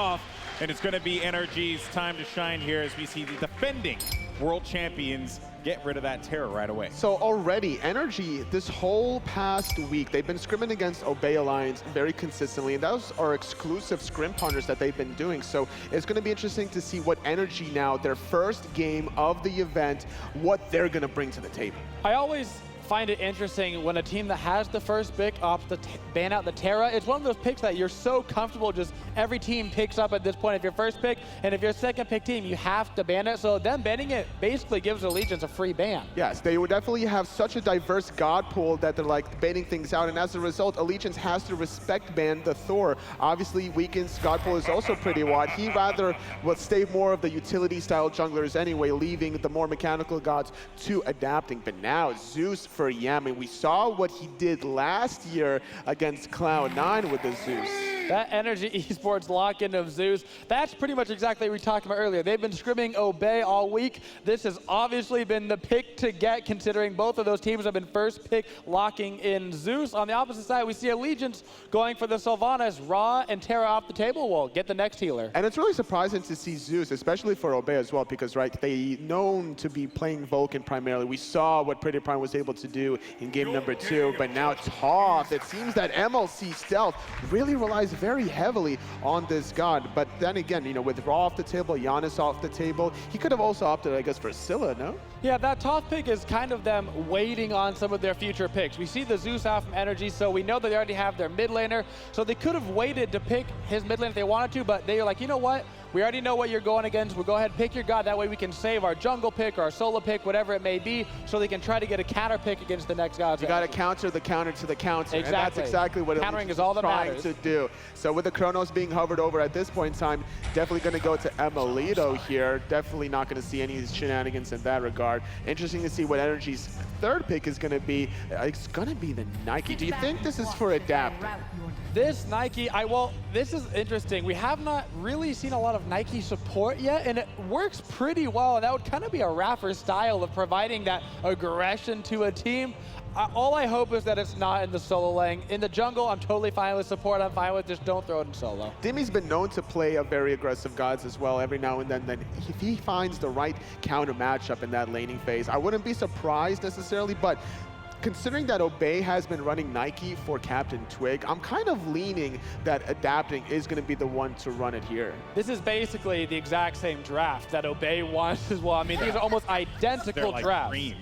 off, and it's going to be NRG's time to shine here as we see the defending world champions get rid of that terror right away. So already, NRG, this whole past week, they've been scrimming against Obey Alliance very consistently, and those are exclusive scrim partners that they've been doing. So it's going to be interesting to see what NRG now, their first game of the event, what they're going to bring to the table. I always find it interesting when a team that has the first pick opts to ban out the Terra. It's one of those picks that you're so comfortable just every team picks up at this point if you're first pick, and if you're second pick team, you have to ban it. So them banning it basically gives Allegiance a free ban. Yes, they would definitely have such a diverse god pool that they're like banning things out, and as a result, Allegiance has to respect ban the Thor. Obviously, Weekend's god pool is also pretty wide. He rather will stay more of the utility style junglers anyway, leaving the more mechanical gods to adapting. But now, Zeus for Yamin. We saw what he did last year against Cloud9 with the Zeus. That NRG Esports lock-in of Zeus, that's pretty much exactly what we talked about earlier. They've been scrimming Obey all week. This has obviously been the pick to get, considering both of those teams have been first pick locking in Zeus. On the opposite side, we see Allegiance going for the Sylvanas. Ra and Terra off the table will get the next healer. And it's really surprising to see Zeus, especially for Obey as well, because right, they known to be playing Vulcan primarily. We saw what Pretty Prime was able to do in game number 2, but now Toth, it seems that MLC Stealth really relies very heavily on this god. But then again, you know, with Ra off the table, Giannis off the table, he could have also opted, I guess, for Scylla, no? Yeah, that Toth pick is kind of them waiting on some of their future picks. We see the Zeus out from NRG, so we know that they already have their mid laner, so they could have waited to pick his mid lane if they wanted to, but they were like, you know what? We already know what you're going against. We'll go ahead and pick your god. That way we can save our jungle pick or our solo pick, whatever it may be, so they can try to get a counter pick against the next god. You got to counter the counter to the counter. Exactly. And that's exactly what countering is all that trying matters to do. So with the Chronos being hovered over at this point in time, definitely going to go to Emilito here. Definitely not going to see any shenanigans in that regard. Interesting to see what NRG's third pick is going to be. It's going to be the Nike. Do you think this is for adapting? This Nike, well, this is interesting. We have not really seen a lot of Nike support yet, and it works pretty well. And that would kind of be a Raffer style of providing that aggression to a team. All I hope is that it's not in the solo lane. In the jungle, I'm totally fine with support. I'm fine with just don't throw it in solo. Dimmy's been known to play a very aggressive gods as well every now and then. If he finds the right counter matchup in that laning phase, I wouldn't be surprised necessarily, but considering that Obey has been running Nike for Captain Twig, I'm kind of leaning that adapting is going to be the one to run it here. This is basically the exact same draft that Obey wants as well. I mean, these are almost identical drafts. Dream.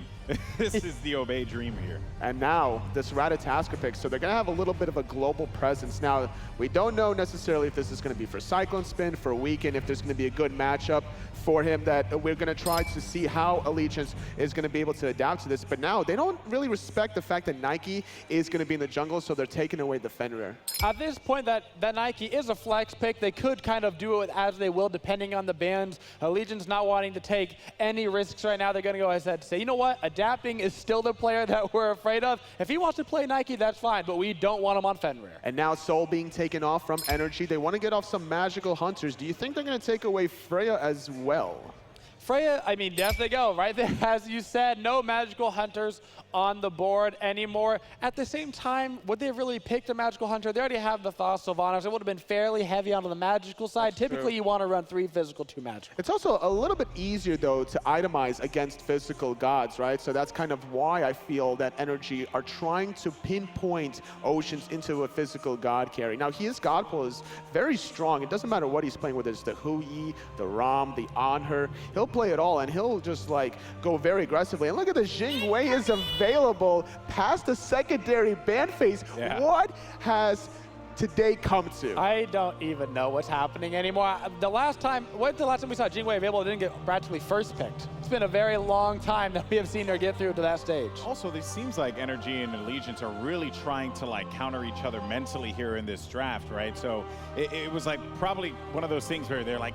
This is the Obey dream here. And now, this Ratatasker pick, so they're going to have a little bit of a global presence. Now, we don't know necessarily if this is going to be for Cyclone Spin, for Weekend, if there's going to be a good matchup for him, that we're going to try to see how Allegiance is going to be able to adapt to this. But now, they don't really respect the fact that Nike is going to be in the jungle, so they're taking away the Fenrir. At this point, that Nike is a flex pick. They could kind of do it as they will, depending on the bans. Allegiance not wanting to take any risks right now. They're going to go ahead and say, you know what? Adapting is still the player that we're afraid of. If he wants to play Nike, that's fine, but we don't want him on Fenrir. And now Soul being taken off from NRG. They want to get off some magical hunters. Do you think they're going to take away Freya as well? Freya, I mean, yes, they go. Right there, as you said, no magical hunters on the board anymore. At the same time, would they have really picked a magical hunter? They already have the Thaw Sylvanas. It would have been fairly heavy onto the magical side. That's Typically, true. you want to run 3 physical, 2 magical. It's also a little bit easier, though, to itemize against physical gods, right? So that's kind of why I feel that NRG are trying to pinpoint Oceans into a physical god carry. Now, his god pool is very strong. It doesn't matter what he's playing, whether it's the Hui, the Ram, the Anher. He'll play it all, and he'll just, like, go very aggressively. And look at the Jing Wei is available past the secondary ban phase. Yeah. What has today come to? I don't even know what's happening anymore. When's the last time we saw Jing Wei available, didn't get practically first picked? It's been a very long time that we have seen her get through to that stage. Also, it seems like NRG and Allegiance are really trying to like counter each other mentally here in this draft, right? So it was like probably one of those things where they're like,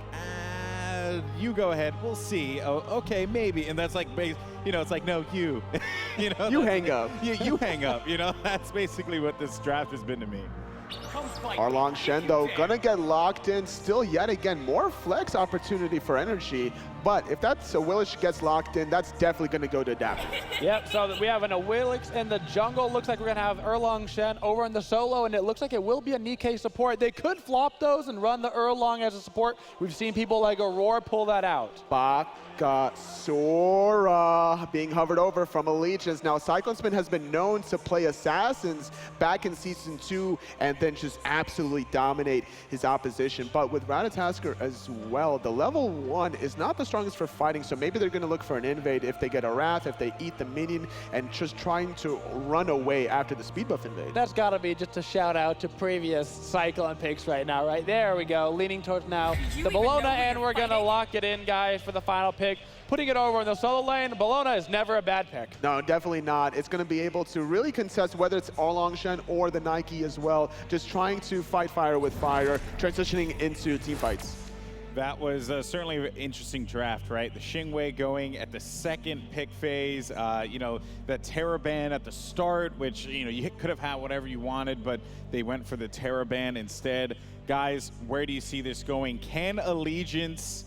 you go ahead, we'll see. Oh, okay, maybe. And that's like, you know, it's like, no, you. You know, You hang up. You hang up. You know, that's basically what this draft has been to me. Arlong Shen, though, gonna get locked in. Still, yet again, more flex opportunity for NRG. But if that's Willich gets locked in, that's definitely gonna go to Adaptive. Yep, so we have an Willich in the jungle. Looks like we're gonna have Erlong Shen over in the solo, and it looks like it will be a Nikkei support. They could flop those and run the Erlong as a support. We've seen people like Aurora pull that out. Sora being hovered over from Allegiance. Now, Cyclone Spin has been known to play Assassins back in Season 2 and then just absolutely dominate his opposition. But with Ratatasker as well, the level 1 is not the strongest for fighting, so maybe they're going to look for an invade if they get a Wrath, if they eat the minion, and just trying to run away after the speed buff invade. That's got to be just a shout out to previous Cyclone picks right now, right? There we go, leaning towards now the Bologna, and we're going to lock it in, guys, for the final pick. Putting it over in the solo lane, Bologna is never a bad pick. No, definitely not. It's going to be able to really contest whether it's Arlong Shen or the Nike as well, just trying to fight fire with fire, transitioning into team fights. That was certainly an interesting draft, right? The Xingwei going at the second pick phase. You know, that Terraban at the start, which, you know, you could have had whatever you wanted, but they went for the Terraban instead. Guys, where do you see this going? Can Allegiance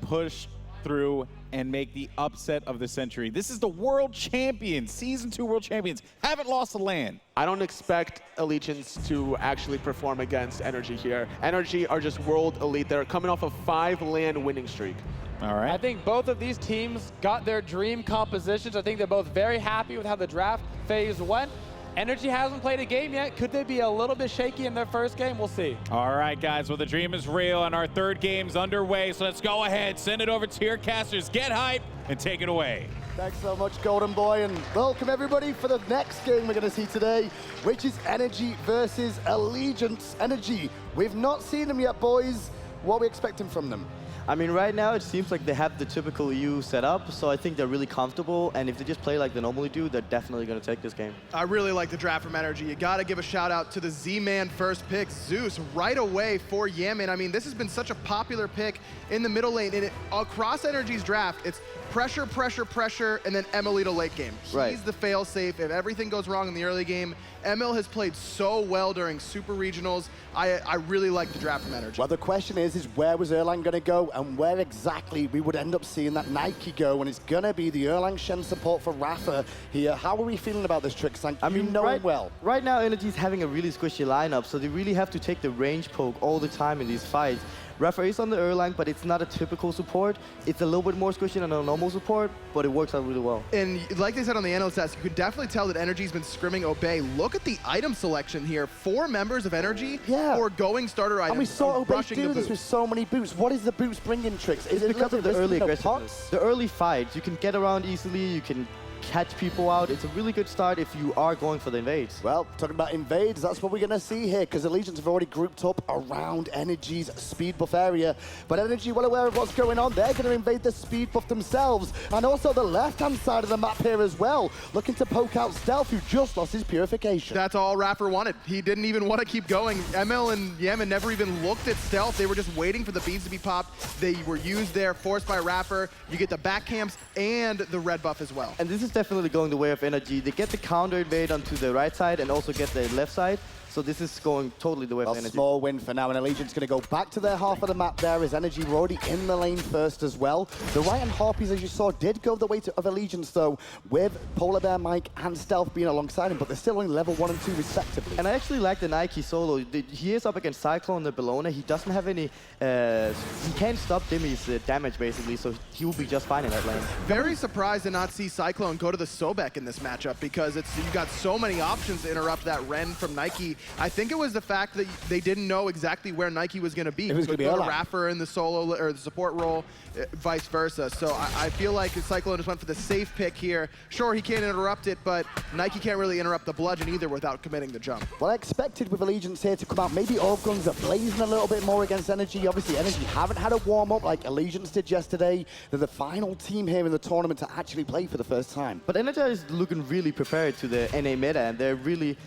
push through and make the upset of the century? This is the world champions, Season 2 world champions. Haven't lost a LAN. I don't expect Allegiance to actually perform against NRG here. NRG are just world elite. They're coming off a 5 LAN winning streak. All right. I think both of these teams got their dream compositions. I think they're both very happy with how the draft phase went. NRG hasn't played a game yet. Could they be a little bit shaky in their first game? We'll see. All right, guys. Well, the dream is real, and our third game's underway. So let's go ahead, send it over to your casters. Get hype and take it away. Thanks so much, Golden Boy, and welcome everybody for the next game we're going to see today, which is NRG versus Allegiance. NRG, we've not seen them yet, boys. What are we expecting from them? I mean, right now it seems like they have the typical EU setup, so I think they're really comfortable, and if they just play like they normally do, they're definitely going to take this game. I really like the draft from NRG. You got to give a shout out to the Z-Man first pick, Zeus, right away for Yemen. I mean, this has been such a popular pick in the middle lane, and across NRG's draft, it's pressure, pressure, pressure, and then Emily to late game. He's the fail-safe. If everything goes wrong in the early game, Emil has played so well during Super Regionals. I really like the draft from NRG. Well, the question is where was Erlang going to go and where exactly we would end up seeing that Nike go, and it's going to be the Erlang Shen support for Rafa here. How are we feeling about this trick? I mean, right now, NRG's having a really squishy lineup, so they really have to take the range poke all the time in these fights. Rafa is on the Erlang, but it's not a typical support. It's a little bit more squishy than a normal support, but it works out really well. And like they said on the analyst test, you could definitely tell that NRG's been scrimming Obey. Look at the item selection here. 4 members of NRG for going starter items. And we saw Obey do this with so many boots. What is the boots bringing tricks? It's because of the early aggressiveness. The early fights, you can get around easily, you can catch people out. It's a really good start if you are going for the invades. Well, talking about invades, that's what we're going to see here, because Allegiance have already grouped up around NRG's speed buff area. But NRG, well aware of what's going on, they're going to invade the speed buff themselves. And also the left-hand side of the map here as well, looking to poke out Stealth, who just lost his purification. That's all Raffer wanted. He didn't even want to keep going. ML and Yemen never even looked at Stealth. They were just waiting for the beads to be popped. They were used there, forced by Raffer. You get the back camps and the red buff as well. And this is definitely going the way of NRG. They get the counter invade onto the right side and also get the left side. So this is going totally the way of NRG. A small win for now, and Allegiance going to go back to their half of the map there as NRG were already in the lane first as well. The right-hand Harpies, as you saw, did go the way of Allegiance, though, with Polar Bear, Mike, and Stealth being alongside him, but they're still only level 1 and 2 respectively. And I actually like the Nike solo. He is up against Cyclone and the Bologna. He doesn't have any... he can't stop Dimmy's damage, basically, so he will be just fine in that lane. Very surprised to not see Cyclone go to the Sobek in this matchup, because you've got so many options to interrupt that Ren from Nike. I think it was the fact that they didn't know exactly where Nike was going to be. It was going to be Raffer in the solo or the support role, vice versa. So I feel like Cyclone just went for the safe pick here. Sure, he can't interrupt it, but Nike can't really interrupt the bludgeon either without committing the jump. Well, I expected with Allegiance here to come out. Maybe Orb Guns are blazing a little bit more against NRG. Obviously, NRG haven't had a warm-up like Allegiance did yesterday. They're the final team here in the tournament to actually play for the first time. But NRG is looking really prepared to the NA meta, and they're really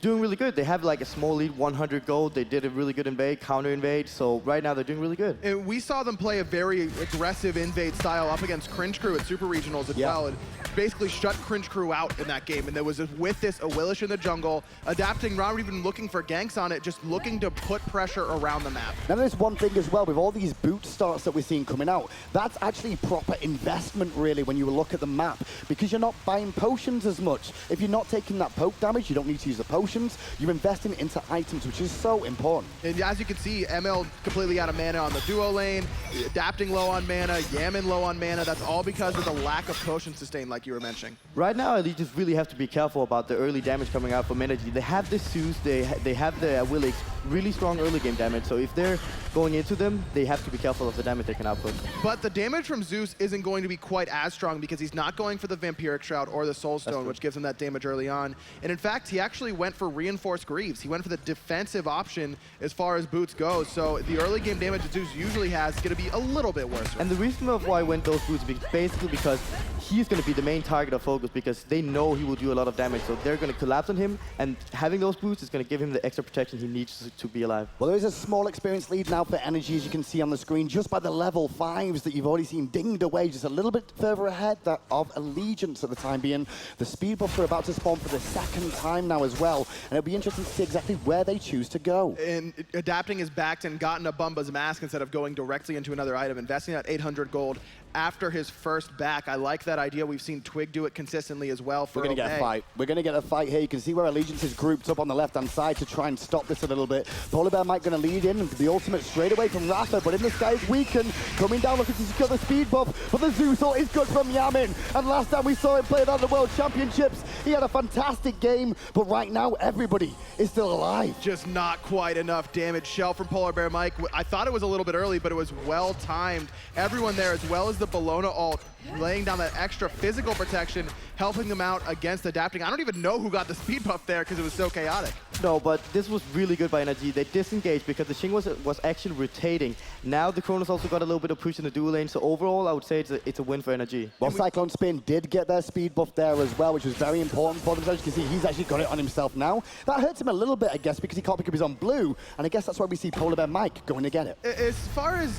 doing really good. They have like a small lead, 100 gold. They did a really good invade, counter invade. So right now they're doing really good. And we saw them play a very aggressive invade style up against Cringe Crew at Super Regionals as well. And basically shut Cringe Crew out in that game. And there was with this a Willish in the jungle, adapting, not even looking for ganks on it, just looking to put pressure around the map. Now there's one thing as well, with all these boot starts that we're seeing coming out, that's actually proper investment really when you look at the map, because you're not buying potions as much. If you're not taking that poke damage, you don't need to use the potions. You're investing into items, which is so important. And as you can see, ML completely out of mana on the duo lane, adapting low on mana, Yaman low on mana. That's all because of the lack of potion sustain, like you were mentioning. Right now, you just really have to be careful about the early damage coming out from NRG. They have the Zeus, they have the Willix, really strong early game damage. So if they're going into them, they have to be careful of the damage they can output. But the damage from Zeus isn't going to be quite as strong because he's not going for the Vampiric Shroud or the Soul Stone, which gives him that damage early on. And in fact, he actually went for Reinforced Greaves. He went for the defensive option as far as boots go. So the early game damage that Zeus usually has is going to be a little bit worse. And the reason of why I went those boots is basically because he's going to be the main target of focus, because they know he will do a lot of damage. So they're going to collapse on him, and having those boots is going to give him the extra protection he needs to be alive. Well, there is a small experience lead now for NRG, as you can see on the screen, just by the level 5s that you've already seen dinged away, just a little bit further ahead of Allegiance at the time being. The speed buffs are about to spawn for the second time now as well, and it'll be interesting to see exactly where they choose to go. And adapting his back and gotten a Bumba's Mask instead of going directly into another item, investing that 800 gold after his first back. I like that idea. We've seen Twig do it consistently as well. We're going to get a fight. We're going to get a fight here. You can see where Allegiance is grouped up on the left-hand side to try and stop this a little bit. Polar Bear Mike going to lead in the ultimate straight away from Rafa, but in the sky is weakened. Coming down, looking to secure the speed buff, but the Zeus ult is good from Yamin. And last time we saw him play it on the World Championships, he had a fantastic game, but right now everybody is still alive. Just not quite enough damage. Shell from Polar Bear Mike. I thought it was a little bit early, but it was well timed. Everyone there, as well as the Bologna ult, laying down that extra physical protection, helping them out against adapting. I don't even know who got the speed buff there because it was so chaotic. No, but this was really good by NRG. They disengaged because the Xing was actually rotating. Now the Kronos also got a little bit of push in the dual lane, so overall I would say it's a win for NRG. Well, Cyclone Spin did get their speed buff there as well, which was very important for them. So as you can see, he's actually got it on himself now. That hurts him a little bit, I guess, because he can't pick up his own blue, and I guess that's why we see Polar Bear Mike going to get it. As far as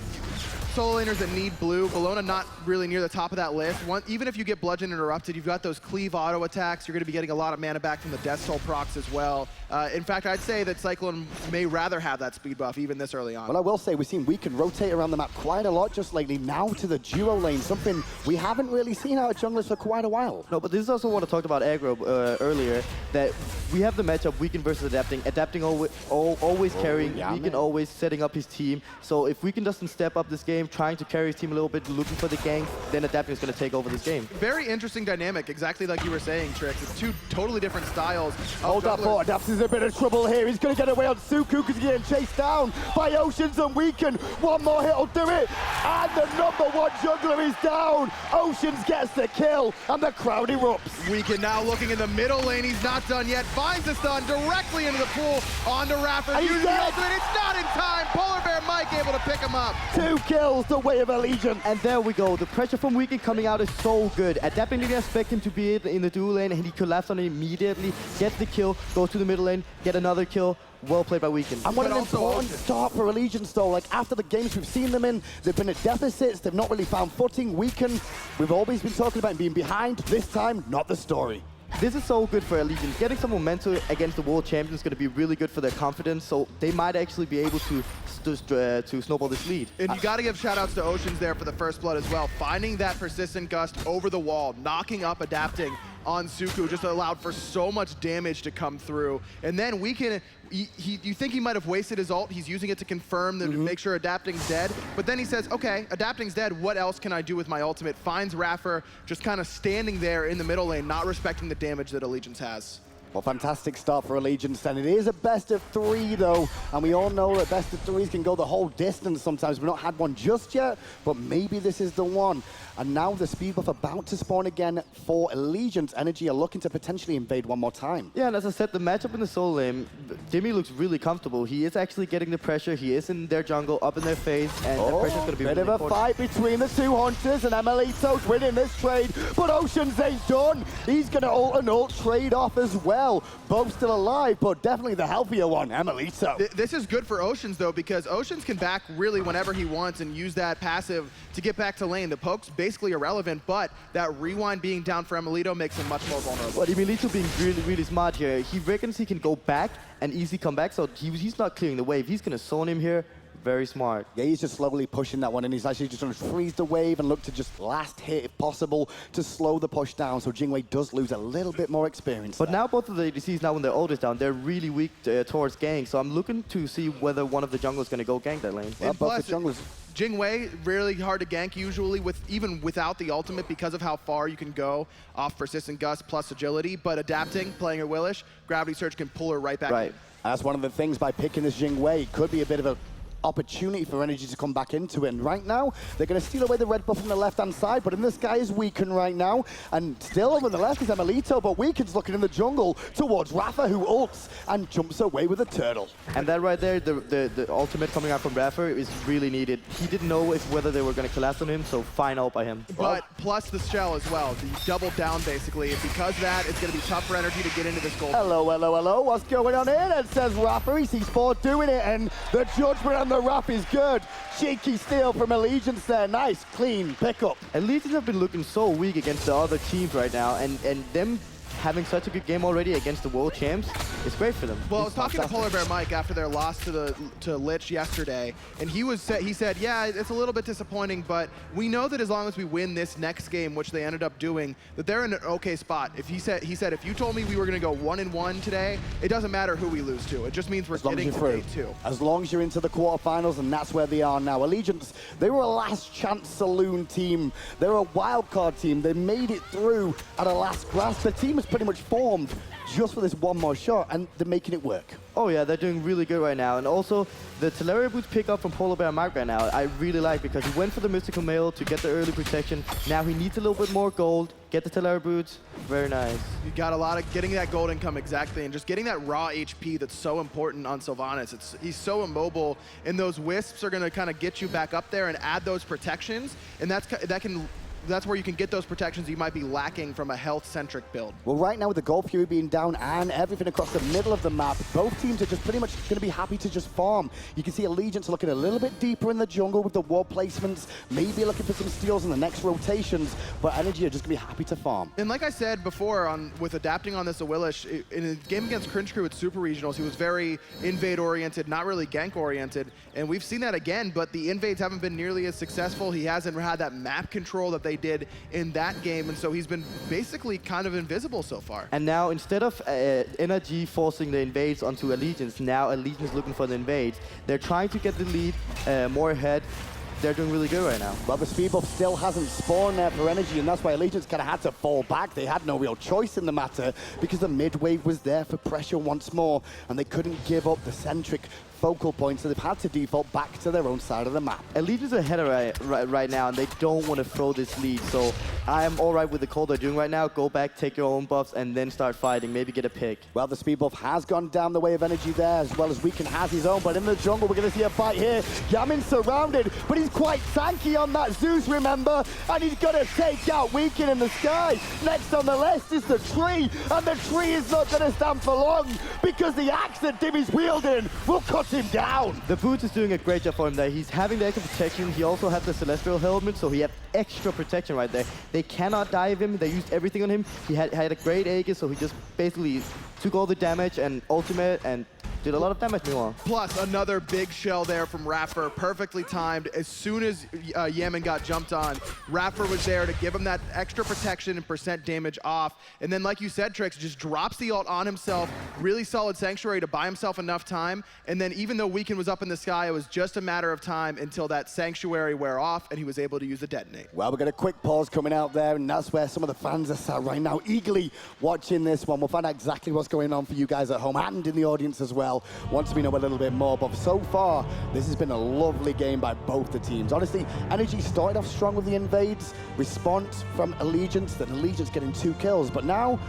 solo laners that need blue, Bologna not really near the top of that list. Even if you get Bludgeon Interrupted, you've got those cleave auto attacks. You're going to be getting a lot of mana back from the Death Soul procs as well. In fact, I'd say that Cyclone may rather have that speed buff even this early on. Well, I will say we've seen Weaken rotate around the map quite a lot just lately, now to the duo lane, something we haven't really seen out of junglers for quite a while. No, but this is also what I talked about aggro earlier, that we have the matchup Weaken versus Adapting. Adapting always carrying, Weaken always setting up his team. So if Weaken doesn't step up this game, trying to carry his team a little bit, looking for the gank, then Adapting is going to take over this game. Very interesting dynamic, exactly like you were saying, Trix. It's two totally different styles. Hold up, Adapting's a bit of trouble here. He's going to get away on Suku because he's getting chased down by Oceans and Weaken. One more hit will do it. And the #1 jungler is down. Oceans gets the kill, and the crowd erupts. Weaken now looking in the middle lane. He's not done yet. Finds the stun directly into the pool. Onto Raffer. Uses the ultimate. It's not in time. Polar Bear Mike able to pick him up. 2 kills the way of Allegiance. And there we go. The pressure from Weaken coming out is so good. Adapting didn't expect him to be in the dual lane, and he collapsed on it immediately. Gets the kill, goes to the middle lane, get another kill. Well played by Weaken. And what an important start for Allegiance, though. Like, after the games we've seen them in, they've been at deficits. They've not really found footing. Weaken, we've always been talking about being behind. This time, not the story. This is so good for Allegiance. Getting some momentum against the world champions is going to be really good for their confidence, so they might actually be able to snowball this lead. And you got to give shout-outs to Oceans there for the first blood as well. Finding that persistent gust over the wall, knocking up Adapting on Suku just allowed for so much damage to come through. And then Weaken, you think he might have wasted his ult. He's using it to confirm, to make sure Adapting's dead. But then he says, okay, Adapting's dead. What else can I do with my ultimate? Finds Raffer just kind of standing there in the middle lane, not respecting the damage that Allegiance has. Well, fantastic start for Allegiance, and it is a best of 3, though, and we all know that best of 3s can go the whole distance sometimes. We've not had one just yet, but maybe this is the one. And now the speed buff about to spawn again for Allegiance. NRG are looking to potentially invade one more time. Yeah, and as I said, the matchup in the solo lane, Dimmy looks really comfortable. He is actually getting the pressure. He is in their jungle, up in their face, and the pressure's going to be bit really of a important. fight between the 2 hunters, and Emelito's winning this trade, but Oceans ain't done. He's going to ult and ult trade off as well. well. Both still alive, but definitely the healthier one, Emilito. This is good for Oceans, though, because Oceans can back really whenever he wants and use that passive to get back to lane. The poke's basically irrelevant, but that rewind being down for Emilito makes him much more vulnerable. But Emilito being really, really smart here. He reckons he can go back and easily come back, so he's not clearing the wave. He's going to zone him here. Very smart. Yeah, he's just slowly pushing that one, and he's actually just going to freeze the wave and look to just last hit, if possible, to slow the push down, so Jingwei does lose a little bit more experience But there. now both of the ADCs, now when their ult is down, they're really weak towards gank, so I'm looking to see whether one of the junglers is going to go gank that lane. Well, And both plus, the junglers. Jingwei, really hard to gank usually, even without the ultimate, because of how far you can go off Persistent Gust plus agility, but adapting, playing her Willish, Gravity Surge can pull her right back Right. in. That's one of the things by picking this Jingwei. Could be a bit of a opportunity for Energy to come back into it. And right now, they're going to steal away the red buff from the left-hand side, but in this guy is Weaken right now. And still over the left is Emilito, but Weaken's looking in the jungle towards Rafa, who ults and jumps away with a turtle. And that right there, the ultimate coming out from Raffer is really needed. He didn't know whether they were going to collapse on him, so fine ult by him. But plus the shell as well, the double down basically, and because of that, it's going to be tough for Energy to get into this gold. Hello, hello, hello. What's going on here? It says Rafa. He sees Ford doing it, and the judgment on the Raff is good. Cheeky steal from Allegiance there. Nice, clean pickup. Allegiance have been looking so weak against the other teams right now, and them having such a good game already against the world champs is great for them. Well, I was talking to Polar Bear Mike after their loss to Lich yesterday, and he said, yeah, it's a little bit disappointing, but we know that as long as we win this next game, which they ended up doing, that they're in an okay spot. He said, if you told me we were going to go 1-1 today, it doesn't matter who we lose to. It just means we're getting to day 2. As long as you're into the quarterfinals, and that's where they are now. Allegiance, they were a last chance saloon team. They were a wildcard team. They made it through at a last grasp. The team is pretty much formed just for this one more shot, and they're making it work. Oh yeah, they're doing really good right now. And also, the Teleria boots pick up from Polar Bear Mike right now, I really like, because he went for the Mystical Mail to get the early protection. Now he needs a little bit more gold, get the Teleria boots, very nice. You got a lot of getting that gold income exactly, and just getting that raw HP that's so important on Sylvanas. He's so immobile, and those wisps are going to kind of get you back up there and add those protections, and that's where you can get those protections you might be lacking from a health-centric build. Well, right now with the Gold Fury being down and everything across the middle of the map, both teams are just pretty much going to be happy to just farm. You can see Allegiance looking a little bit deeper in the jungle with the ward placements, maybe looking for some steals in the next rotations, but Energy are just going to be happy to farm. And like I said before, with adapting on this Awilish, in a game against Cringe Crew at Super Regionals, he was very invade-oriented, not really gank-oriented, and we've seen that again, but the invades haven't been nearly as successful. He hasn't had that map control that they did in that game, and so he's been basically kind of invisible so far. And now, instead of NRG forcing the invades onto Allegiance, now Allegiance is looking for the invades. They're trying to get the lead more ahead. They're doing really good right now. Well, the speed buff still hasn't spawned there for Energy, and that's why Allegiance kind of had to fall back. They had no real choice in the matter because the mid wave was there for pressure once more, and they couldn't give up the centric focal points, so they've had to default back to their own side of the map. Allegiance are ahead right now, and they don't want to throw this lead, so I am all right with the call they're doing right now. Go back, take your own buffs, and then start fighting. Maybe get a pick. Well, the speed buff has gone down the way of Energy there, as well as Weaken has his own, but in the jungle, we're going to see a fight here. Yamin's surrounded, but he's quite tanky on that Zeus, remember? And he's going to take out Weaken in the sky. Next on the list is the tree, and the tree is not going to stand for long, because the axe that Dimmy's wielding will cut him down. The Boots is doing a great job for him there. He's having the extra protection. He also has the Celestial Helmet, so he has extra protection right there. They cannot dive him. They used everything on him. He had a great Aegis, so he just basically took all the damage and ultimate and did a lot of damage meanwhile. Plus, another big shell there from Raffer, perfectly timed. As soon as Yamin got jumped on, Raffer was there to give him that extra protection and percent damage off. And then, like you said, Trix, just drops the ult on himself, really solid Sanctuary to buy himself enough time. And then even though Weaken was up in the sky, it was just a matter of time until that Sanctuary wear off and he was able to use the detonate. Well, we've got a quick pause coming out there, and that's where some of the fans are sat right now, eagerly watching this one. We'll find out exactly what's going on for you guys at home and in the audience as well, once we know a little bit more. But so far, this has been a lovely game by both the teams. Honestly, Energy started off strong with the invades, response from Allegiance, then Allegiance getting 2 kills, but now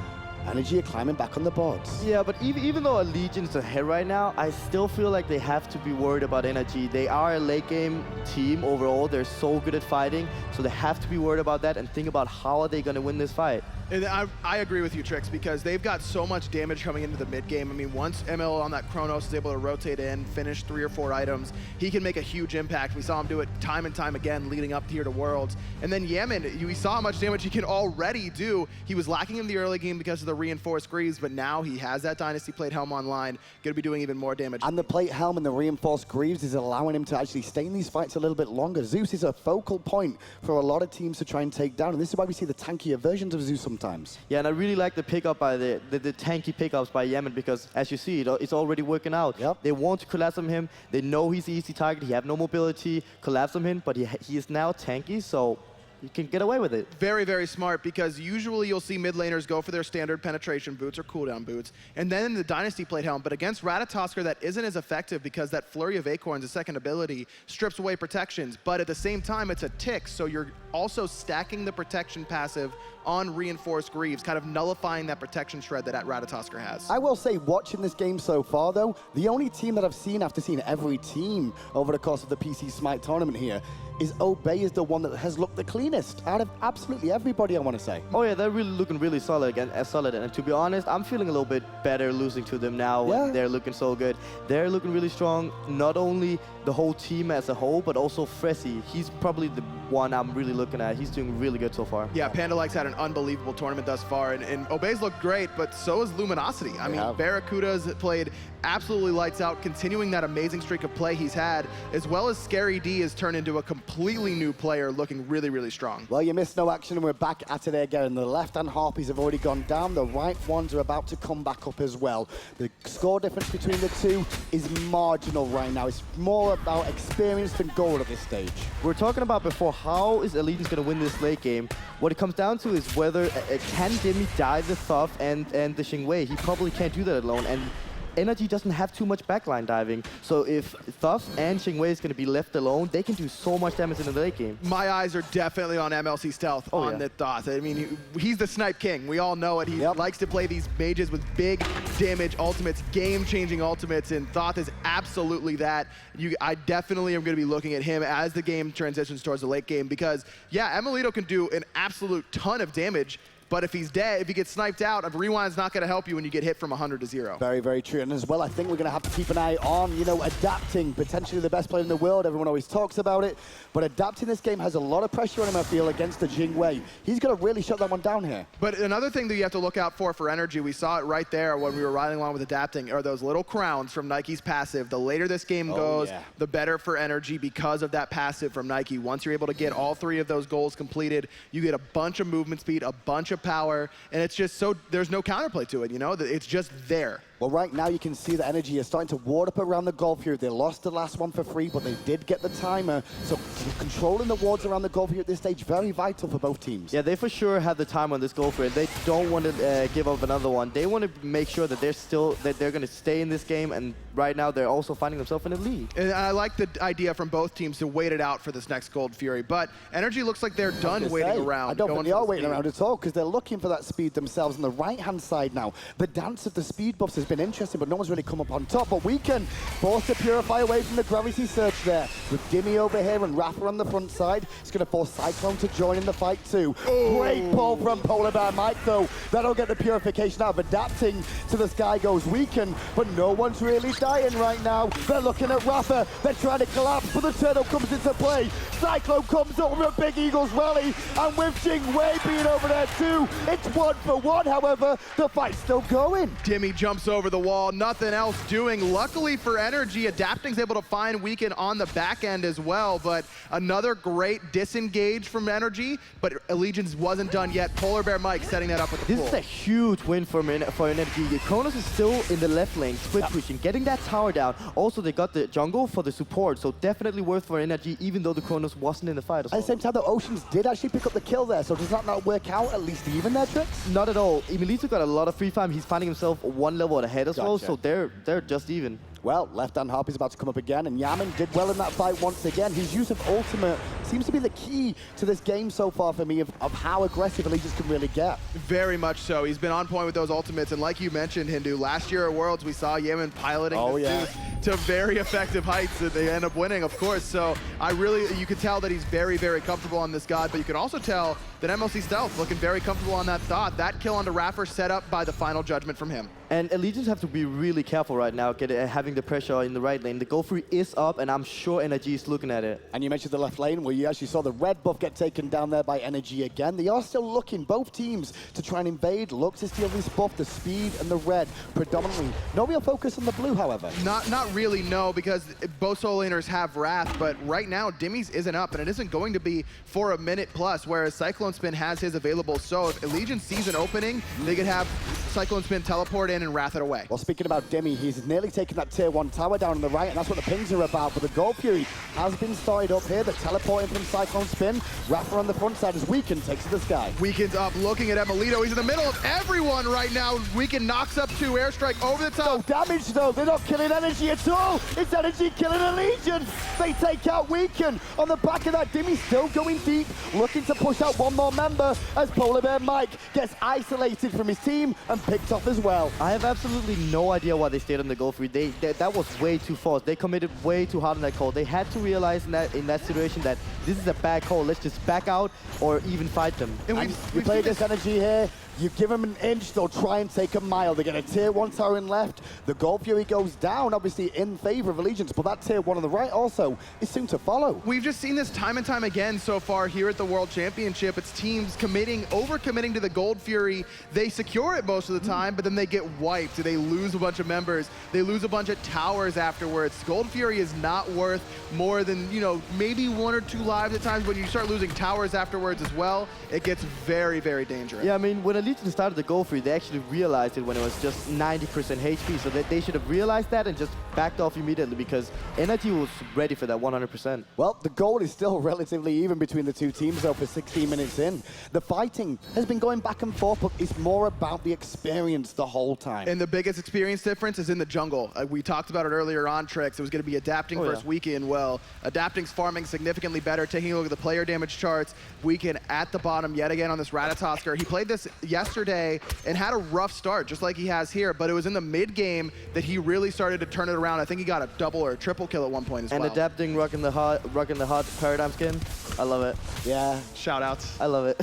Energy are climbing back on the boards. Yeah, but even though Allegiance is ahead right now, I still feel like they have to be worried about NRG. They are a late game team overall. They're so good at fighting, so they have to be worried about that and think about how are they going to win this fight. And I agree with you, Trix, because they've got so much damage coming into the mid game. I mean, once ML on that Chronos is able to rotate in, finish 3 or 4 items, he can make a huge impact. We saw him do it time and time again leading up here to Worlds. And then Yemen, we saw how much damage he can already do. He was lacking in the early game because of the reinforced greaves, but now he has that Dynasty Plate Helm online, going to be doing even more damage. And the Plate Helm and the reinforced greaves is allowing him to actually stay in these fights a little bit longer. Zeus is a focal point for a lot of teams to try and take down, and this is why we see the tankier versions of Zeus sometimes. Yeah, and I really like the pickup by the tanky pickups by Yemen because, as you see, it's already working out. Yep. They want to collapse on him. They know he's the easy target. He have no mobility. Collapse on him, but he is now tanky, so you can get away with it. Very, very smart, because usually you'll see mid laners go for their standard penetration boots or cooldown boots, and then the Dynasty Plate Helm. But against Ratatoskr, that isn't as effective because that Flurry of Acorns, a second ability, strips away protections. But at the same time, it's a tick, so you're also stacking the protection passive on reinforced greaves, kind of nullifying that protection shred that Ratatoskr has. I will say, watching this game so far, though, the only team that I've seen after seeing every team over the course of the PC SMITE tournament here is Obey is the one that has looked the cleanest out of absolutely everybody, I want to say. Oh yeah, they're really looking really solid again, and to be honest, I'm feeling a little bit better losing to them now. Yeah. They're looking so good. They're looking really strong, not only the whole team as a whole, but also Fressy. He's probably the one I'm really looking at. He's doing really good so far. Yeah, Pandalike's had an unbelievable tournament thus far, and Obey's looked great, but so has Luminosity. I mean, Barracuda's played absolutely lights out, continuing that amazing streak of play he's had, as well as Scary D has turned into a completely new player, looking really, really strong. Well, you missed no action, and we're back at it again. The left-hand Harpies have already gone down. The right ones are about to come back up as well. The score difference between the two is marginal right now. It's more about experience than goal at this stage. We're talking about before, how is Allegiance going to win this late game? What it comes down to is whether can Demi dive the Thoth and the Xingwei. He probably can't do that alone, and NRG doesn't have too much backline diving, so if Thoth and Xingwei is going to be left alone, they can do so much damage in the late game. My eyes are definitely on MLC Stealth on the Thoth. I mean, he's the snipe king. We all know it. He likes to play these mages with big damage ultimates, game-changing ultimates, and Thoth is absolutely that. I definitely am going to be looking at him as the game transitions towards the late game because, yeah, Emilito can do an absolute ton of damage, but if he's dead, if he gets sniped out, Rewind's not going to help you when you get hit from 100 to 0. Very, very true. And as well, I think we're going to have to keep an eye on, adapting. Potentially the best player in the world. Everyone always talks about it. But adapting this game has a lot of pressure on him, I feel, against the Xingwei. He's going to really shut that one down here. But another thing that you have to look out for NRG, we saw it right there when we were riding along with adapting, are those little crowns from Nike's passive. The later this game goes, the better for NRG because of that passive from Nike. Once you're able to get all 3 of those goals completed, you get a bunch of movement speed, a bunch of power, and it's just so, there's no counterplay to it, it's just there. Well, right now you can see that NRG is starting to ward up around the Golf here. They lost the last one for free, but they did get the timer. So controlling the wards around the Golf here at this stage, very vital for both teams. Yeah, they for sure have the time on this Golf here. They don't want to give up another one. They want to make sure that they're going to stay in this game, and right now they're also finding themselves in a lead. And I like the idea from both teams to wait it out for this next Gold Fury, but NRG looks like they're done waiting around. I don't think they are waiting around at all, because they're looking for that speed themselves on the right-hand side now. The dance of the speed buffs has been interesting, but no one's really come up on top. But we can force the Purify away from the Gravity Surge there. With Dimmy over here and Rafa on the front side, it's going to force Cyclone to join in the fight too. Great pull from Polar Bear Mike, though. That'll get the Purification out of adapting to the Sky Goes Weaken, but no one's really dying right now. They're looking at Rafa. They're trying to collapse, but the turtle comes into play. Cyclone comes up with a Big Eagles rally, and with Xingwei being over there too, it's 1-for-1. However, the fight's still going. Dimmy jumps over the wall, nothing else doing. Luckily for NRG, Adapting's able to find Weaken on the back end as well, but another great disengage from NRG, but Allegiance wasn't done yet. Polar Bear Mike setting that up with the This pull. is a huge win for NRG. Kronos is still in the left lane, split pushing, getting that tower down. Also, they got the jungle for the support, so definitely worth for NRG, even though the Kronos wasn't in the fight as well. At the same time, the Oceans did actually pick up the kill there, so does that not work out at least even their tricks? Not at all. Emilito got a lot of free time. He's finding himself one level ahead ahead as well, Gotcha. so they're just even. Well, left-hand hop is about to come up again, and Yamin did well in that fight once again. His use of ultimate seems to be the key to this game so far for me of how aggressive Allegiance can really get. Very much so. He's been on point with those ultimates, and like you mentioned, Hindu, last year at Worlds, we saw Yemen piloting the Zeus to very effective heights that they end up winning, of course. So you could tell that he's very, very comfortable on this god, but you can also tell that MLC Stealth looking very comfortable on that thought. That kill onto Raffer set up by the final judgment from him. And Allegiance have to be really careful right now, having the pressure in the right lane. The go free is up, and I'm sure NRG is looking at it. And you mentioned the left lane, where you actually saw the red buff get taken down there by NRG again. They are still looking, both teams, to try and invade, look to steal this buff, the speed and the red, predominantly. No real focus on the blue, however. Not really, no, because both solo laners have Wrath, but right now, Dimmy's isn't up, and it isn't going to be for a minute plus, whereas Cyclone Spin has his available. So if Allegiance sees an opening, they could have Cyclone Spin teleport in and Wrath it away. Well, speaking about Dimmy, he's nearly taken that tier 1 tower down on the right, and that's what the pings are about. But the Gold Fury has been started up here. The teleporting from Cyclone Spin. Raffer on the front side as Weekend takes to the sky. Weekend's up, looking at Emilito. He's in the middle of everyone right now. Weekend knocks up 2, airstrike over the top. No damage, though. They're not killing NRG at all. It's NRG killing Allegiance. They take out Weekend. On the back of that, Dimmy still going deep, looking to push out one more member as Polar Bear Mike gets isolated from his team and picked off as well. I have absolutely no idea why they stayed on the go free. That was way too fast. They committed way too hard on that call. They had to realize in that situation that this is a bad call. Let's just back out or even fight them. And we play this energy here. You give them an inch, they'll try and take a mile. They get a tier 1 tower in left. The Gold Fury goes down, obviously in favor of Allegiance, but that tier 1 on the right also is soon to follow. We've just seen this time and time again so far here at the World Championship. It's teams over-committing to the Gold Fury. They secure it most of the time, but then they get wiped. They lose a bunch of members. They lose a bunch of towers afterwards. Gold Fury is not worth more than, maybe 1 or 2 lives at times. When you start losing towers afterwards as well, it gets very, very dangerous. Yeah, I mean, when Allegiance started the go free, they actually realized it when it was just 90% HP, so that they should have realized that and just backed off immediately because NRG was ready for that 100%. Well, the goal is still relatively even between the two teams, though, for 16 minutes in. The fighting has been going back and forth, but it's more about the experience the whole time. And the biggest experience difference is in the jungle. We talked about it earlier on, Trix. It was going to be adapting versus Weekend. Well, adapting's farming significantly better. Taking a look at the player damage charts, Weekend at the bottom yet again on this Ratatosker. He played this yesterday and had a rough start, just like he has here, but it was in the mid game that he really started to turn it around. I think he got a double or a triple kill at one point as well. And adapting, rocking the hot paradigm skin. I love it. Yeah. Shout outs. I love it.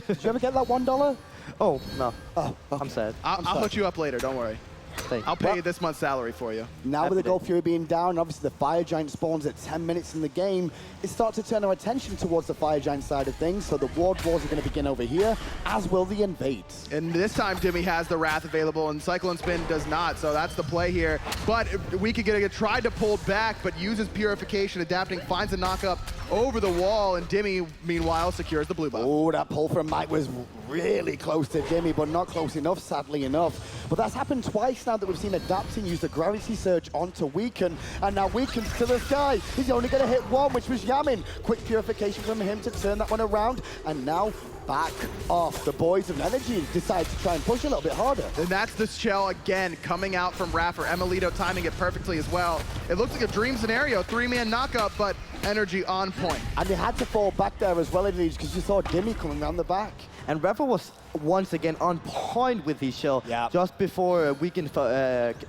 Did you ever get that $1? Oh, no. Oh, okay. I'm sad. I'll hook you up later, don't worry. Thanks. I'll pay you this month's salary for you. Now with the Gold Fury being down, obviously the Fire Giant spawns at 10 minutes in the game, it starts to turn our attention towards the Fire Giant side of things, so the Ward Wars are going to begin over here, as will the Invades. And this time, Dimmy has the Wrath available, and Cyclone Spin does not, so that's the play here. But we could get tried to pull back, but uses Purification, adapting, finds a knock-up over the wall, and Dimmy, meanwhile, secures the blue buff. Oh, that pull from Mike was really close to Dimmy, but not close enough, sadly enough. But that's happened twice now that we've seen Adapting use the Gravity Surge onto Weaken, and now Weaken's to the sky. He's only going to hit one, which was Yamin. Quick Purification from him to turn that one around, and now back off. The boys of NRG decide to try and push a little bit harder. And that's the shell again coming out from Raffer. Emilito timing it perfectly as well. It looks like a dream scenario, 3-man knockup, but NRG on point. And they had to fall back there as well, because you saw Dimmy coming around the back. And Raffer was once again on point with his shell. Yeah. Just before Weekend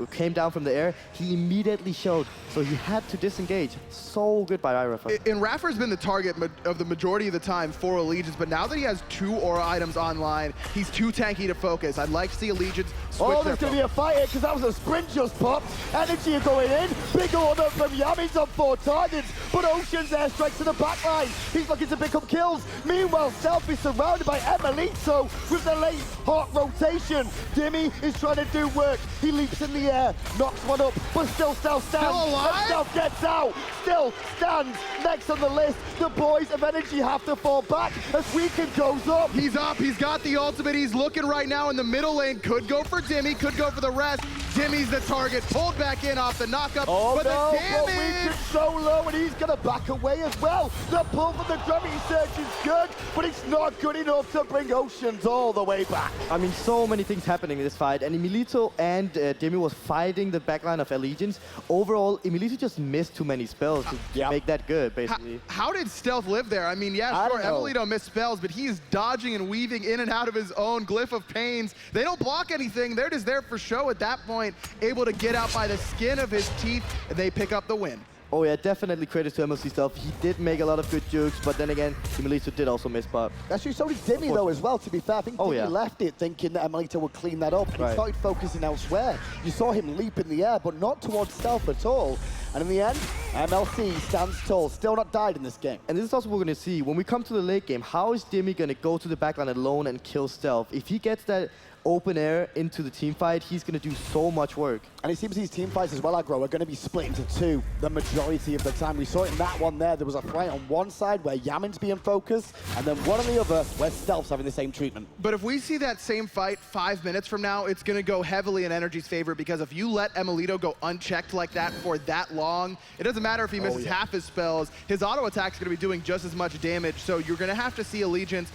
came down from the air, he immediately shelled, so he had to disengage. So good by Raffer. And Raffer's been the target of the majority of the time for Allegiance, but now that he has 2 aura items online, he's too tanky to focus. I'd like to see Allegiance switch Oh, there's going to be a fight here, because that was a sprint just popped. NRG are going in. Big order from Yamin's on 4 targets, but Ocean's airstrike to the back line. He's looking to pick up kills. Meanwhile, Self is surrounded by Emilito with the late hot rotation. Dimmy is trying to do work. He leaps in the air, knocks one up, but still stands. Still alive? And Self gets out, still stands. Next on the list, the boys of NRG have to fall back as Weekend goes up. He's up, he's got the ultimate, he's looking right now in the middle lane, could go for Dimmy, could go for the rest. Dimmy's the target, pulled back in off the knockup, Oh but no, the but damage! Weaken's so low and he's gonna back away as well. The pull from the gravity surge is good, but it's not good enough to bring Oceans all the way back. I mean, so many things happening in this fight, and Emilito and Demi was fighting the backline of Allegiance. Overall, Emilito just missed too many spells to make that good, basically. How did Stealth live there? I mean, yeah, I sure, don't know. Emilito missed spells, but he's dodging and weaving in and out of his own Glyph of Pains. They don't block anything. They're just there for show at that point, able to get out by the skin of his teeth, and they pick up the win. Oh yeah, definitely credit to MLC Stealth. He did make a lot of good jukes, but then again, Emilito did also miss spot. That's true, so did Dimmy though as well, to be fair. I think Dimmy left it thinking that Emilito would clean that up, and he started focusing elsewhere. You saw him leap in the air, but not towards Stealth at all. And in the end, MLC stands tall, still not died in this game. And this is also what we're going to see. When we come to the late game, how is Dimmy going to go to the backline alone and kill Stealth? If he gets that open air into the team fight, he's going to do so much work. And it seems these team fights as well, Aggro, are going to be split into two the majority of the time. We saw it in that one there. There was a fight on one side where Yamin's being focused, and then one on the other where Stealth's having the same treatment. But if we see that same fight 5 minutes from now, it's going to go heavily in Energy's favor, because if you let Emilito go unchecked like that for that long, it doesn't matter if he misses half his spells, his auto attack's going to be doing just as much damage. So you're going to have to see Allegiance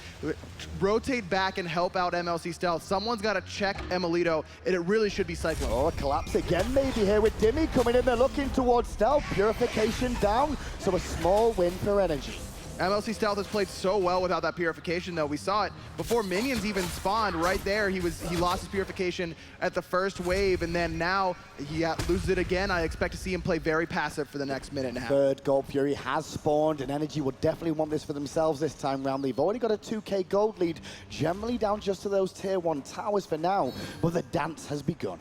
rotate back and help out MLC Stealth. Someone's got to check Emilito, and it really should be Cyclone. Oh, a collapse again maybe here with Dimmy coming in. They're looking towards Stealth. Purification down, so a small win for Energy. MLC Stealth has played so well without that purification, though. We saw it before minions even spawned. Right there, he lost his purification at the first wave, and then now he loses it again. I expect to see him play very passive for the next minute and a half. Third Gold Fury has spawned, and Energy will definitely want this for themselves this time round. They've already got a 2K gold lead, generally down just to those tier 1 towers for now, but the dance has begun.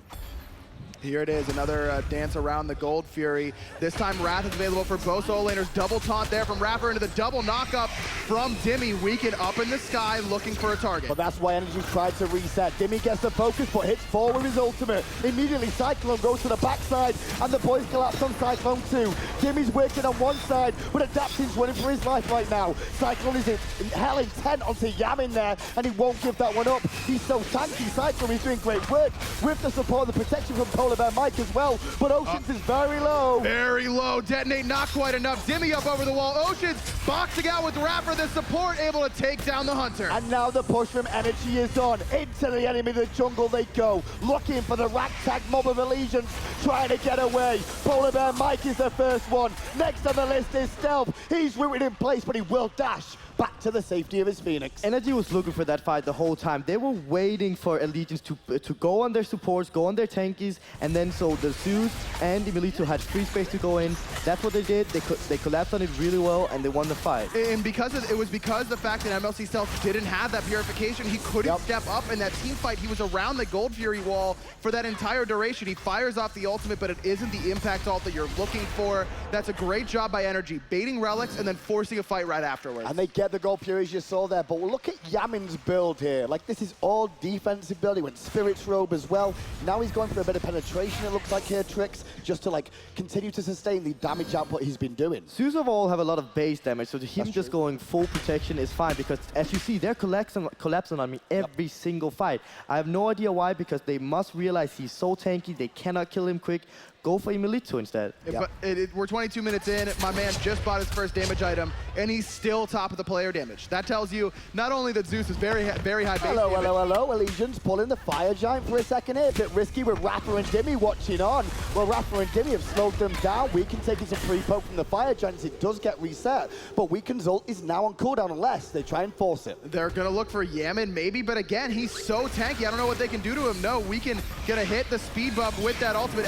Here it is, another dance around the Gold Fury. This time Wrath is available for both solo laners. Double taunt there from Rapper into the double knockup from Dimmy. Weaken up in the sky looking for a target. But that's why Energy tried to reset. Dimmy gets the focus, but hits 4 with his ultimate. Immediately Cyclone goes to the backside, and the boys collapse on Cyclone too. Dimmy's working on one side, but Adaption's running for his life right now. Cyclone is hell intent onto Yamin there, and he won't give that one up. He's so tanky. Cyclone is doing great work with the support and the protection from Polar Bear Mike as well, but Oceans is very low. Very low. Detonate not quite enough. Dimmy up over the wall. Oceans boxing out with Rapper. The support able to take down the Hunter. And now the push from Energy is on. Into the enemy, the jungle they go. Looking for the ragtag mob of Allegiance, trying to get away. Polar Bear Mike is the first one. Next on the list is Stealth. He's rooted in place, but he will dash back to the safety of his Phoenix. Energy was looking for that fight the whole time. They were waiting for Allegiance to go on their supports, go on their tankies, and then so the Zeus and Emilito had free space to go in. That's what they did. They collapsed on it really well, and they won the fight. And because it was because the fact that MLC Stealth didn't have that purification, he couldn't step up in that team fight. He was around the Gold Fury wall for that entire duration. He fires off the ultimate, but it isn't the impact ult that you're looking for. That's a great job by Energy, baiting relics and then forcing a fight right afterwards. And they get the Gold Fury as you saw there, but look at Yamin's build here. Like, this is all defensive build. He went Spirit's Robe as well. Now he's going for a bit of penetration, it looks like here, Tricks, just to like continue to sustain the damage output he's been doing. Zeus of all have a lot of base damage, so him just going full protection is fine, because as you see, they're collapsing on me every single fight. I have no idea why, because they must realize he's so tanky, they cannot kill him quick. Go for Emilito instead. But we're 22 minutes in. My man just bought his first damage item, and he's still top of the player damage. That tells you not only that Zeus is very high base damage. Hello. Allegiance pulling the Fire Giant for a second here. A bit risky with Rapper and Dimmy watching on. Well, Rapper and Dimmy have slowed them down. Weaken taking some free poke from the Fire Giants. It does get reset, but Weaken's ult is now on cooldown unless they try and force it. They're going to look for Yamin maybe, but again, he's so tanky. I don't know what they can do to him. No, Weaken going to hit the speed bump with that ultimate.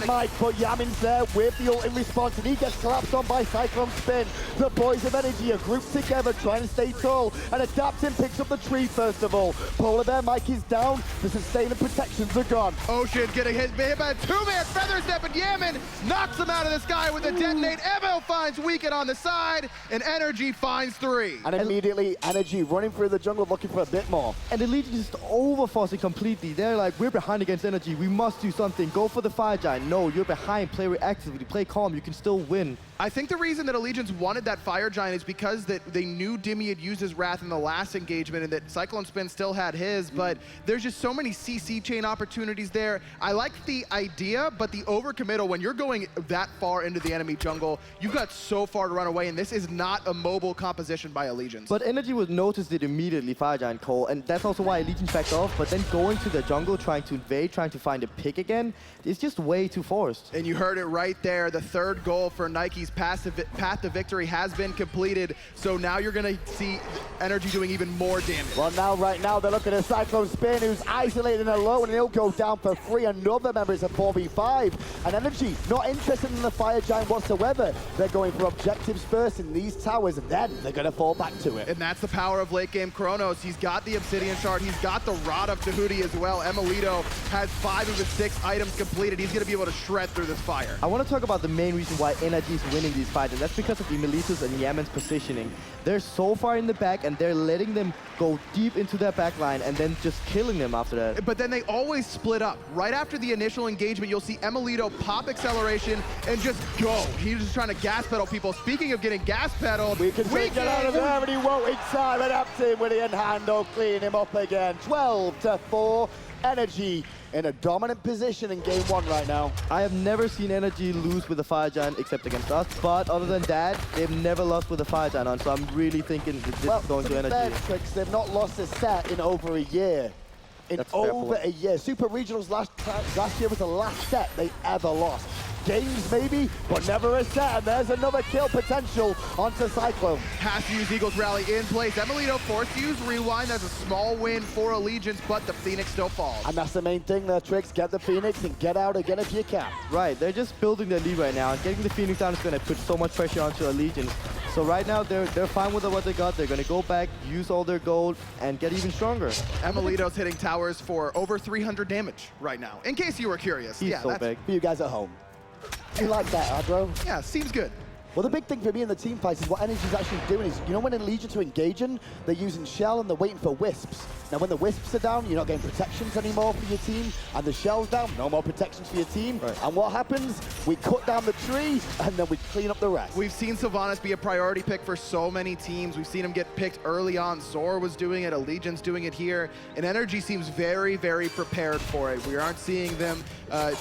Mike, but Yamin's there with the ult in response, and he gets collapsed on by Cyclone Spin. The boys of Energy are grouped together, trying to stay tall, and Adaptin picks up the tree first of all. Polar Bear Mike is down, the sustain and protections are gone. Ocean getting hit by a two-man feather step, and Yamin knocks him out of the sky with a detonate. Evo finds Weaken on the side, and Energy finds 3. And immediately, Energy running through the jungle looking for a bit more. And the Legion just overforcing completely. They're like, we're behind against Energy. We must do something. Go for the Fire Giant. No, you're behind. Play reactively. Play calm. You can still win. I think the reason that Allegiance wanted that Fire Giant is because they knew Dimmy had used his Wrath in the last engagement and that Cyclone Spin still had his, but there's just so many CC chain opportunities there. I like the idea, but the overcommittal, when you're going that far into the enemy jungle, you've got so far to run away, and this is not a mobile composition by Allegiance. But NRG would notice it immediately, Fire Giant Cole, and that's also why Allegiance backed off, but then going to the jungle, trying to invade, trying to find a pick again, it's just way too forced. And you heard it right there. The third goal for Nike's path to victory has been completed. So now you're going to see NRG doing even more damage. Well, now, right now, they're looking at Cyclone Spin, who's isolated and alone, and he'll go down for free. Another member is a 4v5. And NRG, not interested in the Fire Giant whatsoever. They're going for objectives first in these towers, and then they're going to fall back to it. And that's the power of late game Kronos. He's got the Obsidian Shard. He's got the Rod of Tahuti as well. Emilito has 5 of his 6 items completed. He's going to be able to shred through this fire. I want to talk about the main reason why NRG is winning these fights, and that's because of Emilito's and Yaman's positioning. They're so far in the back, and they're letting them go deep into their back line and then just killing them after that. But then they always split up. Right after the initial engagement, you'll see Emilito pop acceleration and just go. He's just trying to gas pedal people. Speaking of getting gas pedaled, We can get out of there, and he won't in time, and up to him with the in-handle, clean him up again. 12-4, NRG in a dominant position in game 1 right now. I have never seen NRG lose with a Fire Giant except against us, but other than that, they've never lost with a Fire Giant on, so I'm really thinking that this is going to NRG. Tricks, they've not lost a set in over a year. That's a fair point. Super Regionals last year was the last set they ever lost. Games maybe, but never a set, and there's another kill potential onto Cyclone. has to use Eagles Rally in place. Emilito forced to use Rewind. That's a small win for Allegiance, but the Phoenix still falls. And that's the main thing there, Tricks. Get the Phoenix and get out again if you can. Right, they're just building their lead right now, and getting the Phoenix down is going to put so much pressure onto Allegiance. So right now, they're fine with what they got. They're going to go back, use all their gold, and get even stronger. Emilito's hitting towers for over 300 damage right now, in case you were curious. He's so big. For you guys at home. You like that, bro? Yeah, seems good. Well, the big thing for me in the team fights is what NRG's actually doing is, you know, when Allegiance are engaging, they're using Shell and they're waiting for Wisps. Now, when the Wisps are down, you're not getting protections anymore for your team, and the Shell's down, no more protections for your team. Right. And what happens? We cut down the tree, and then we clean up the rest. We've seen Sylvanas be a priority pick for so many teams. We've seen him get picked early on. Zor was doing it, Allegiance doing it here, and NRG seems very, very prepared for it. We aren't seeing them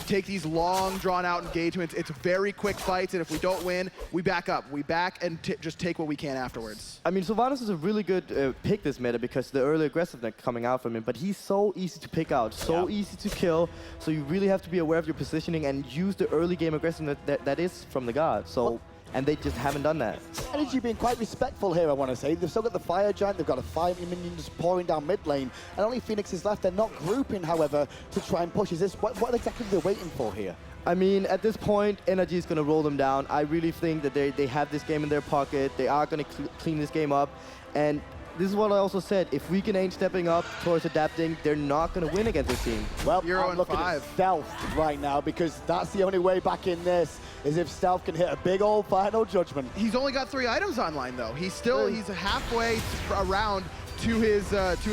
take these long, drawn-out engagements. It's very quick fights, and if we don't win, we back up. We back and just take what we can afterwards. I mean, Sylvanas is a really good pick this meta because the early aggressiveness coming out from him, but he's so easy to pick out, so easy to kill, so you really have to be aware of your positioning and use the early game aggressiveness that is from the god. So, and they just haven't done that. NRG being quite respectful here, I want to say. They've still got the Fire Giant, they've got a 5 minions pouring down mid lane, and only Phoenix is left. They're not grouping, however, to try and push. Is this what exactly are they waiting for here? I mean, at this point, NRG is going to roll them down. I really think that they have this game in their pocket. They are going to clean this game up. And this is what I also said. If Weekend ain't stepping up towards adapting, they're not going to win against this team. Well, Euro I'm looking at 5. Stealth right now, because that's the only way back in this, is if Stealth can hit a big old final judgment. He's only got 3 items online, though. He's halfway around to his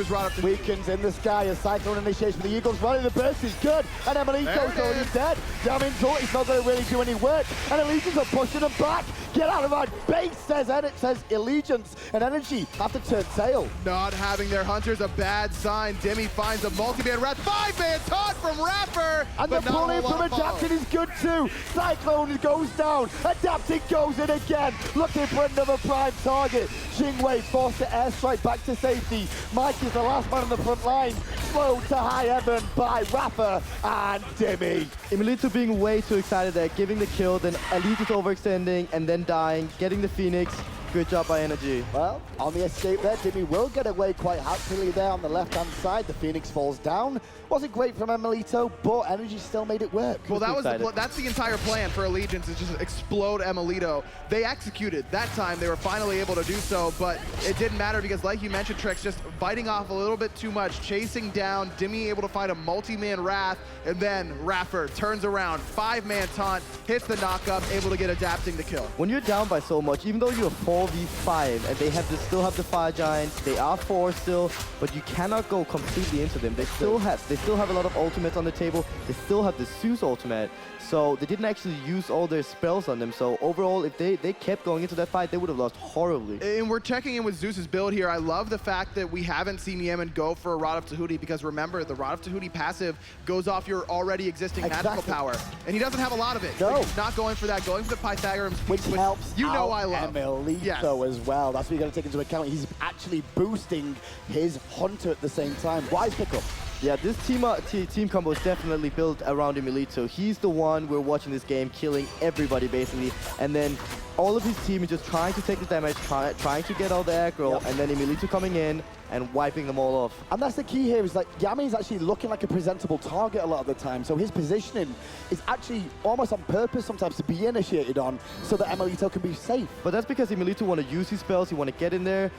Rod of Weekends in the sky, a Cyclone initiation for the Eagles. Running the burst is good, and Emilito's already dead. Damn into it, it's not going to really do any work, and Allegiance are pushing him back. Get out of my base, says Allegiance, and NRG have to turn tail. Not having their hunters a bad sign. Demi finds a multi-man wrath. 5-man taunt from Rapper. And the pull-in from Adapting is good too. Cyclone goes down. Adapting goes in again. Looking for another prime target. Jingwei forced to airstrike back to safety. Mike is the last man on the front line. Slowed to high heaven by Rapper and Demi. Emilito being way too excited there, giving the kill, then Allegiance overextending, and then dying, getting the Phoenix. Good job by NRG. Well, on the escape there, Demi will get away quite happily there on the left-hand side. The Phoenix falls down. Wasn't great from Emilito, but NRG still made it work. Well, that's the entire plan for Allegiance, is just explode Emilito. They executed. That time, they were finally able to do so, but it didn't matter because, like you mentioned, Trix, just biting off a little bit too much, chasing down, Demi able to find a multi-man wrath, and then Raffer turns around, 5-man taunt, hits the knockup, able to get Adapting the kill. When you're down by so much, even though you're 4 4v5, and they still have the Fire Giants. They are 4 still, but you cannot go completely into them. They still have a lot of ultimates on the table. They still have the Zeus ultimate, so they didn't actually use all their spells on them. So overall, if they kept going into that fight, they would have lost horribly. And we're checking in with Zeus's build here. I love the fact that we haven't seen Yemen go for a Rod of Tahuti, because remember, the Rod of Tahuti passive goes off your already existing magical power, and he doesn't have a lot of it. No. Like, he's not going for that, going for the Pythagorean Which speed, helps you know out I love. Emilito Yes. as well. That's what you got to take into account. He's actually boosting his Hunter at the same time. Wise pickup. Yeah, this team combo is definitely built around Emilito. He's the one we're watching this game, killing everybody basically, and then all of his team is just trying to take the damage, trying to get all the aggro, and then Emilito coming in and wiping them all off. And that's the key here, is like Yami's actually looking like a presentable target a lot of the time. So his positioning is actually almost on purpose sometimes to be initiated on, so that Emilito can be safe. But that's because Emilito want to use his spells, he want to get in there,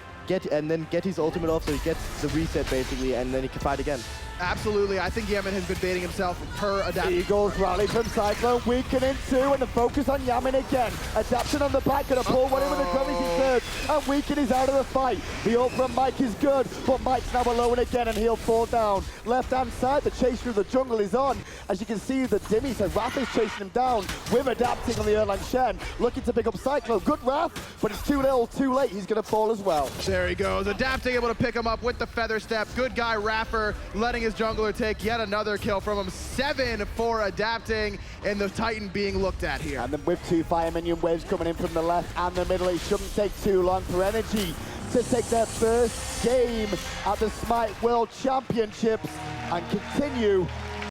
and then get his ultimate off, so he gets the reset basically, and then he can fight again. Absolutely. I think Yemen has been baiting himself per adapt. Eagles rally from Cyclone, weakening 2, and the focus on Yamin again. Adaption on the back, gonna pull one in with the gravity surge, and Weaken is out of the fight. The ult from Mike is good, but Mike's now alone again, and he'll fall down. Left-hand side, the chase through the jungle is on. As you can see, the Dimmy, so Raph is chasing him down with adapting on the Erlang Shen, looking to pick up Cyclone. Good Raph, but it's too little, too late. He's gonna fall as well. There he goes, adapting, able to pick him up with the feather step. Good guy Raffer letting his jungler take yet another kill from him. 7 for adapting, and the Titan being looked at here. And then with 2 fire minion waves coming in from the left and the middle, it shouldn't take too long for NRG to take their first game at the SMITE World Championships and continue